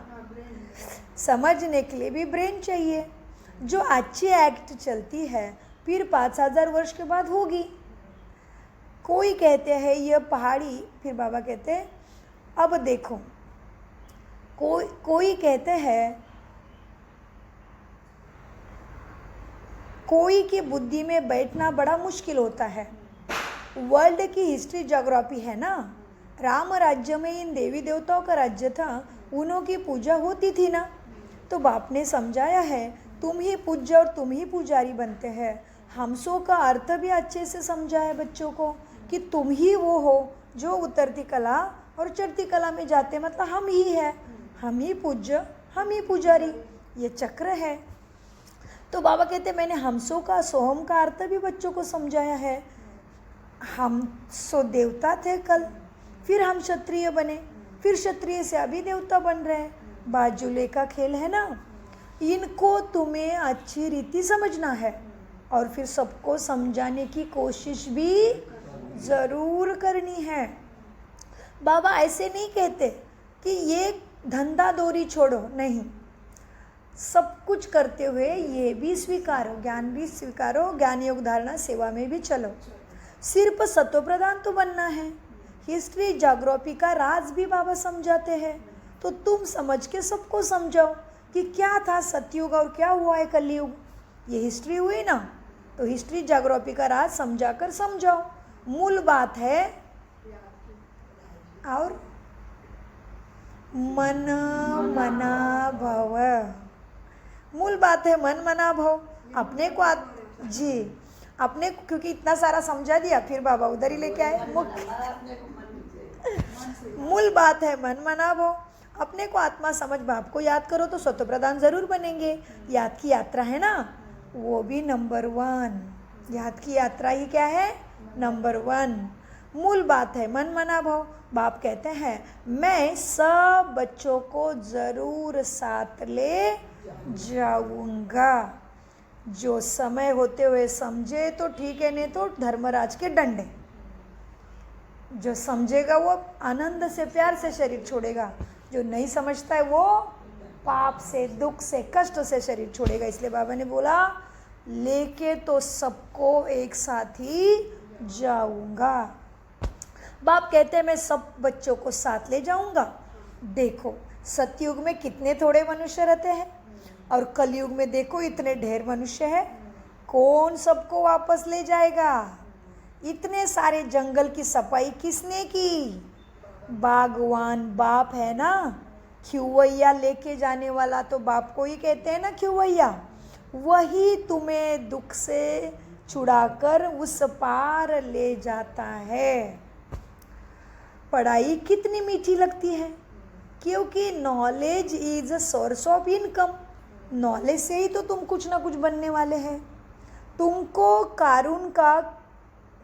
समझने के लिए भी ब्रेन चाहिए। जो अच्छी एक्ट चलती है फिर 5000 वर्ष के बाद होगी। कोई कहते हैं यह पहाड़ी, फिर बाबा कहते हैं अब देखो, कोई कहते हैं, कोई की बुद्धि में बैठना बड़ा मुश्किल होता है। वर्ल्ड की हिस्ट्री ज्योग्राफी है ना, राम राज्य में इन देवी देवताओं का राज्य था, उन्हों की पूजा होती थी ना। तो बाप ने समझाया है तुम ही पूज्य और तुम ही पुजारी बनते हैं। हमसों का अर्थ भी अच्छे से समझाया बच्चों को कि तुम ही वो हो जो उतरती कला और चढ़ती कला में जाते, मतलब हम ही है, हम ही पूज्य, हम ही पुजारी। ये चक्र है। तो बाबा कहते मैंने हमसो का सोहम का अर्थ भी बच्चों को समझाया है। हम सो देवता थे कल, फिर हम क्षत्रिय बने, फिर क्षत्रिय से अभी देवता बन रहे हैं। बाजुले का खेल है ना। इनको तुम्हें अच्छी रीति समझना है और फिर सबको समझाने की कोशिश भी ज़रूर करनी है। बाबा ऐसे नहीं कहते कि ये धंधा दोरी छोड़ो, नहीं, सब कुछ करते हुए ये भी स्वीकारो, ज्ञान भी स्वीकारो, ज्ञान योग धारणा सेवा में भी चलो। सिर्फ सत्व प्रधान तो बनना है। हिस्ट्री ज्योग्राफी का राज भी बाबा समझाते हैं। तो तुम समझ के सबको समझाओ कि क्या था सतयुग और क्या हुआ है कलयुग। ये हिस्ट्री हुई ना, तो हिस्ट्री ज्योग्राफी का राज समझाकर समझाओ। मूल बात है और मन मना भव, मूल बात है मन मना भव। अपने को जी अपने, क्योंकि इतना सारा समझा दिया, फिर बाबा उधर ही लेके आए मुख्य। मूल बात है मन मना भव। अपने को आत्मा समझ बाप को याद करो तो सत्व प्रधान जरूर बनेंगे। याद की यात्रा है ना, वो भी नंबर 1। याद की यात्रा ही क्या है, नंबर 1। मूल बात है मन मना भव। बाप कहते हैं मैं सब बच्चों को जरूर साथ ले जाऊंगा। जो समय होते हुए समझे तो ठीक है, नहीं तो धर्मराज के डंडे। जो समझेगा वो आनंद से प्यार से शरीर छोड़ेगा, जो नहीं समझता है वो पाप से दुख से कष्ट से शरीर छोड़ेगा। इसलिए बाबा ने बोला लेके तो सबको एक साथ ही जाऊंगा। बाप कहते हैं मैं सब बच्चों को साथ ले जाऊंगा। देखो सतयुग में कितने थोड़े मनुष्य रहते हैं और कलयुग में देखो इतने ढेर मनुष्य है। कौन सबको वापस ले जाएगा? इतने सारे जंगल की सफाई किसने की? बागवान बाप है ना। खिवैया लेके जाने वाला तो बाप को ही कहते हैं ना, खिवैया। वही तुम्हें दुख से छुड़ाकर उस पार ले जाता है। पढ़ाई कितनी मीठी लगती है, क्योंकि knowledge is a source of income. Knowledge से ही तो तुम कुछ ना कुछ बनने वाले हैं। तुमको कारून का,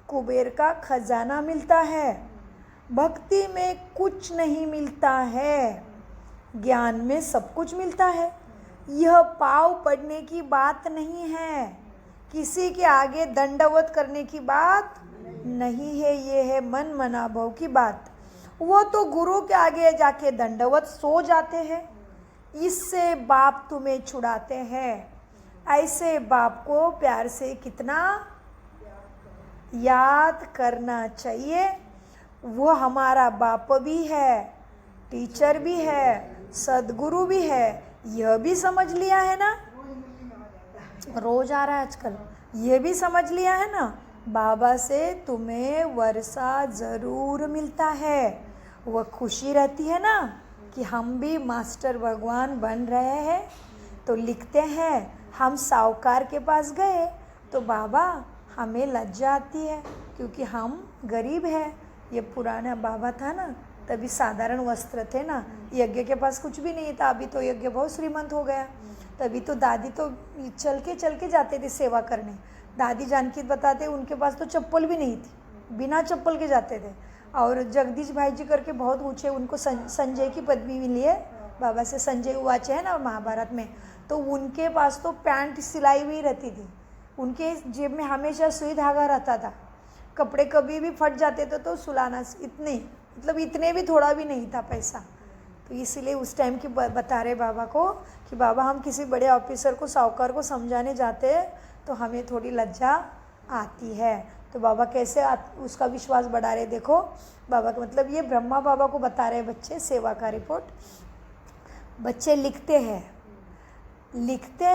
कुबेर का खजाना मिलता है। भक्ति में कुछ नहीं मिलता है, ज्ञान में सब कुछ मिलता है। यह पाव पढ़ने की बात नहीं है, किसी के आगे दंडवत करने की बात नहीं है। ये है मन मना भव की बात। वो तो गुरु के आगे जाके दंडवत सो जाते हैं। इससे बाप तुम्हें छुड़ाते हैं। ऐसे बाप को प्यार से कितना याद करना चाहिए। वो हमारा बाप भी है, टीचर भी है, सदगुरु भी है। यह भी समझ लिया है ना, रोज आ रहा है आजकल। ये भी समझ लिया है ना, बाबा से तुम्हें वर्षा ज़रूर मिलता है। वह खुशी रहती है ना कि हम भी मास्टर भगवान बन रहे हैं। तो लिखते हैं हम साहूकार के पास गए तो बाबा हमें लज्जा आती है क्योंकि हम गरीब हैं। ये पुराना बाबा था ना, तभी साधारण वस्त्र थे ना, यज्ञ के पास कुछ भी नहीं था। अभी तो यज्ञ बहुत श्रीमंत हो गया। तभी तो दादी तो चल के जाते थे सेवा करने। दादी जानकी बताते उनके पास तो चप्पल भी नहीं थी, बिना चप्पल के जाते थे। और जगदीश भाई जी करके बहुत ऊँचे, उनको संजय की पदवी मिली है बाबा से। संजय उवाच है ना महाभारत में, तो उनके पास तो पैंट सिलाई हुई रहती थी। उनके जेब में हमेशा सुई धागा रहता था। कपड़े कभी भी फट जाते थे तो सुलाना, इतने भी थोड़ा भी नहीं था पैसा। तो इसीलिए उस टाइम की बता रहे बाबा को कि बाबा हम किसी बड़े ऑफिसर को, साहूकार को समझाने जाते हैं तो हमें थोड़ी लज्जा आती है। तो बाबा कैसे उसका विश्वास बढ़ा रहे, देखो बाबा का मतलब ये ब्रह्मा बाबा को बता रहे बच्चे सेवा का रिपोर्ट। बच्चे लिखते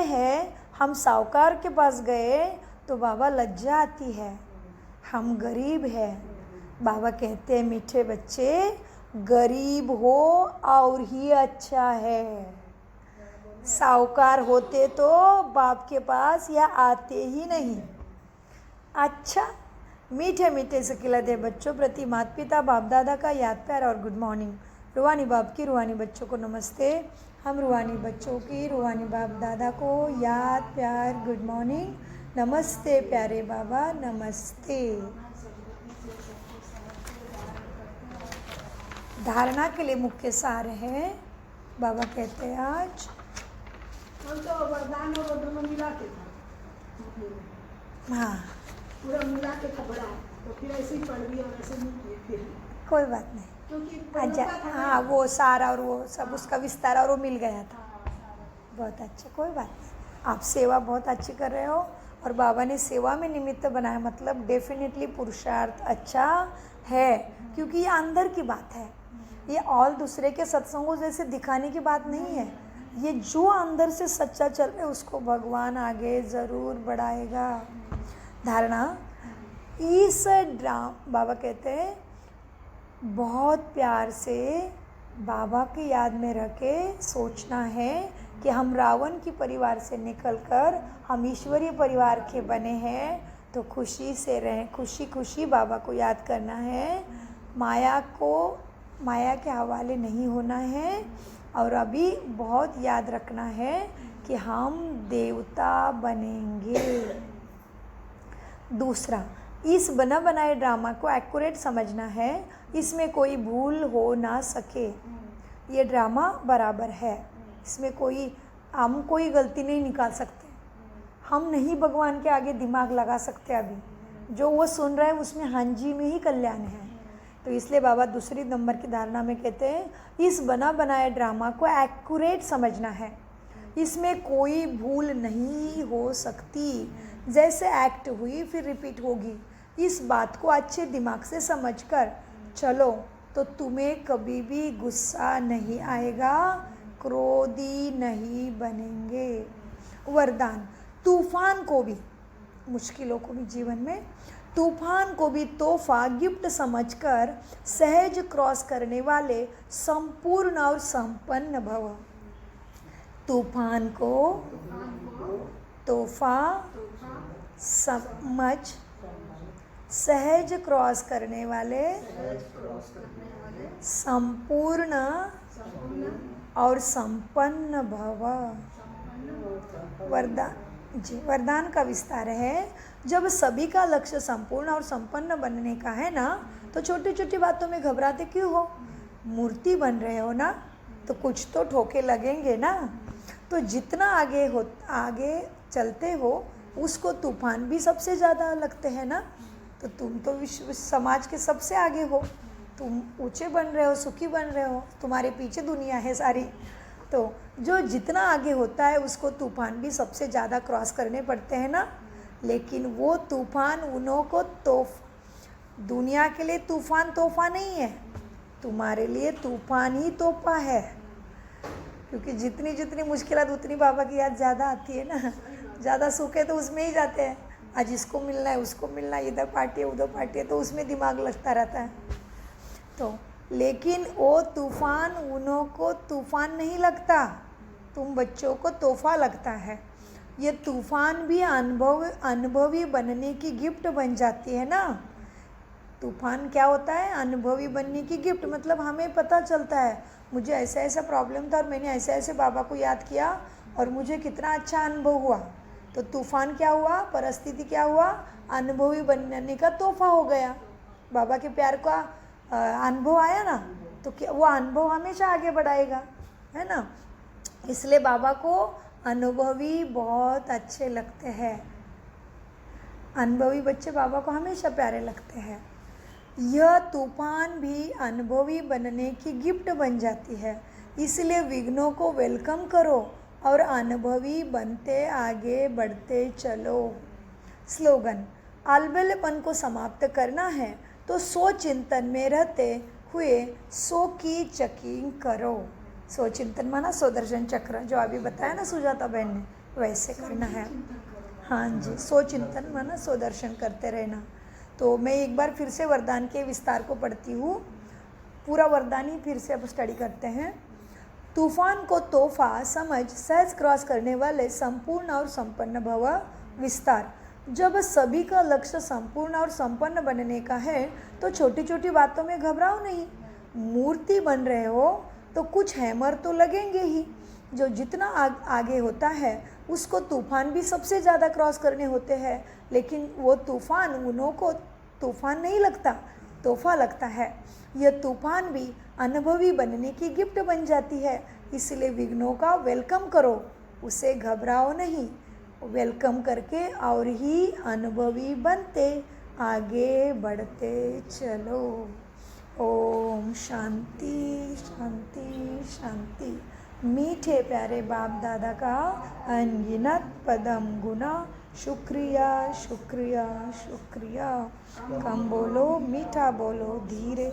हैं हम साहूकार के पास गए तो बाबा लज्जा आती है, हम गरीब हैं। बाबा कहते हैं मीठे बच्चे, गरीब हो और ही अच्छा है। साहूकार होते तो बाप के पास या आते ही नहीं। अच्छा, मीठे मीठे से खिलाते बच्चों प्रति माता पिता बाप दादा का याद प्यार और गुड मॉर्निंग। रूहानी बाप की रूहानी बच्चों को नमस्ते। हम रूहानी बच्चों की रूहानी बाप दादा को याद, प्यार, गुड मॉर्निंग, नमस्ते प्यारे बाबा, नमस्ते। धारणा के लिए मुख्य सार है, बाबा कहते हैं आज हम तो वरदान और दोनों मिला के था, हाँ पूरा मिला के था बड़ा, तो फिर ऐसे ही पढ़ लिया और ऐसे नहीं किए फिर, कोई बात नहीं। क्योंकि अच्छा, हाँ वो सारा और वो सब उसका विस्तार और वो मिल गया था। बहुत अच्छा, कोई बात नहीं। आप सेवा बहुत अच्छी कर रहे हो और बाबा ने सेवा में निमित्त बनाया, मतलब डेफिनेटली पुरुषार्थ अच्छा है, क्योंकि ये अंदर की बात है। ये और दूसरे के सत्संगों जैसे दिखाने की बात नहीं है। ये जो अंदर से सच्चा चल रहा है उसको भगवान आगे ज़रूर बढ़ाएगा। धारणा इस बाबा कहते हैं बहुत प्यार से बाबा की याद में रख के सोचना है कि हम रावण की परिवार से निकलकर हम ईश्वरीय परिवार के बने हैं, तो खुशी से रहें, खुशी खुशी बाबा को याद करना है। माया के हवाले नहीं होना है और अभी बहुत याद रखना है कि हम देवता बनेंगे। दूसरा, इस बना बनाए ड्रामा को एक्यूरेट समझना है, इसमें कोई भूल हो ना सके। ये ड्रामा बराबर है, इसमें हम कोई गलती नहीं निकाल सकते। हम नहीं भगवान के आगे दिमाग लगा सकते। अभी जो वो सुन रहा है उसमें हाँ जी में ही कल्याण है। तो इसलिए बाबा दूसरी नंबर की धारणा में कहते हैं इस बना बनाए ड्रामा को एक्यूरेट समझना है, इसमें कोई भूल नहीं हो सकती। जैसे एक्ट हुई फिर रिपीट होगी, इस बात को अच्छे दिमाग से समझकर चलो तो तुम्हें कभी भी गुस्सा नहीं आएगा, क्रोधी नहीं बनेंगे। वरदान, तूफान को भी, मुश्किलों को भी, जीवन में तूफान को भी तोहफा गिफ्ट समझकर सहज क्रॉस करने वाले संपूर्ण और संपन्न भव। तूफान को तोहफा समझ सहज क्रॉस करने वाले संपूर्ण और संपन्न भव। वरदान का विस्तार है, जब सभी का लक्ष्य संपूर्ण और संपन्न बनने का है ना, तो छोटी छोटी बातों में घबराते क्यों हो? मूर्ति बन रहे हो ना, तो कुछ तो ठोके लगेंगे ना। तो जितना आगे चलते हो उसको तूफान भी सबसे ज़्यादा लगते हैं ना। तो तुम तो विश्व समाज के सबसे आगे हो, तुम ऊंचे बन रहे हो, सुखी बन रहे हो, तुम्हारे पीछे दुनिया है सारी। तो जो जितना आगे होता है उसको तूफान भी सबसे ज़्यादा क्रॉस करने पड़ते हैं ना। लेकिन वो तूफान उन्हों को दुनिया के लिए तूफान तोहफा नहीं है, तुम्हारे लिए तूफान ही तोहफा है। क्योंकि जितनी जितनी मुश्किलात उतनी बाबा की याद ज़्यादा आती है ना। ज़्यादा सुख है तो उसमें ही जाते हैं, आज इसको मिलना है, उसको मिलना है, इधर पार्टी है उधर पार्टी है, तो उसमें दिमाग लगता रहता है। तो लेकिन वो तूफ़ान उन्हों को तूफ़ान नहीं लगता, तुम बच्चों को तोहफा लगता है। ये तूफ़ान भी अनुभवी बनने की गिफ्ट बन जाती है ना। तूफ़ान क्या होता है? अनुभवी बनने की गिफ्ट। मतलब हमें पता चलता है मुझे ऐसा ऐसा प्रॉब्लम था और मैंने ऐसे ऐसे बाबा को याद किया और मुझे कितना अच्छा अनुभव हुआ। तो तूफ़ान क्या हुआ? परिस्थिति क्या हुआ? अनुभवी बनने का तोहफा हो गया। बाबा के प्यार का अनुभव आया ना, तो क्या वो अनुभव हमेशा आगे बढ़ाएगा, है ना। इसलिए बाबा को अनुभवी बहुत अच्छे लगते हैं। अनुभवी बच्चे बाबा को हमेशा प्यारे लगते हैं। यह तूफान भी अनुभवी बनने की गिफ्ट बन जाती है। इसलिए विघ्नों को वेलकम करो और अनुभवी बनते आगे बढ़ते चलो। स्लोगन, अलबेलेपन को समाप्त करना है तो सो चिंतन में रहते हुए सो की चेकिंग करो। सो चिंतन माना सो दर्शन चक्र, जो अभी बताया ना सुजाता बहन ने, वैसे करना है। हाँ जी, सो चिंतन माना सो दर्शन करते रहना। तो मैं एक बार फिर से वरदान के विस्तार को पढ़ती हूँ, पूरा वरदान ही फिर से अब स्टडी करते हैं। तूफान को तोहफा समझ सहज क्रॉस करने वाले संपूर्ण और संपन्न भव। विस्तार, जब सभी का लक्ष्य संपूर्ण और संपन्न बनने का है तो छोटी छोटी बातों में घबराओ नहीं, मूर्ति बन रहे हो तो कुछ हैमर तो लगेंगे ही। जो जितना आगे होता है उसको तूफान भी सबसे ज़्यादा क्रॉस करने होते हैं, लेकिन वो तूफान उन्हों को तूफान नहीं लगता, तोहफा लगता है। यह तूफान भी अनुभवी बनने की गिफ्ट बन जाती है। इसलिए विघ्नों का वेलकम करो, उसे घबराओ नहीं। वेलकम करके और ही अनुभवी बनते आगे बढ़ते चलो। ओम शांति शांति शांति। मीठे प्यारे बाप दादा का अनगिनत पदम गुना शुक्रिया शुक्रिया शुक्रिया। कम बोलो, मीठा बोलो, धीरे।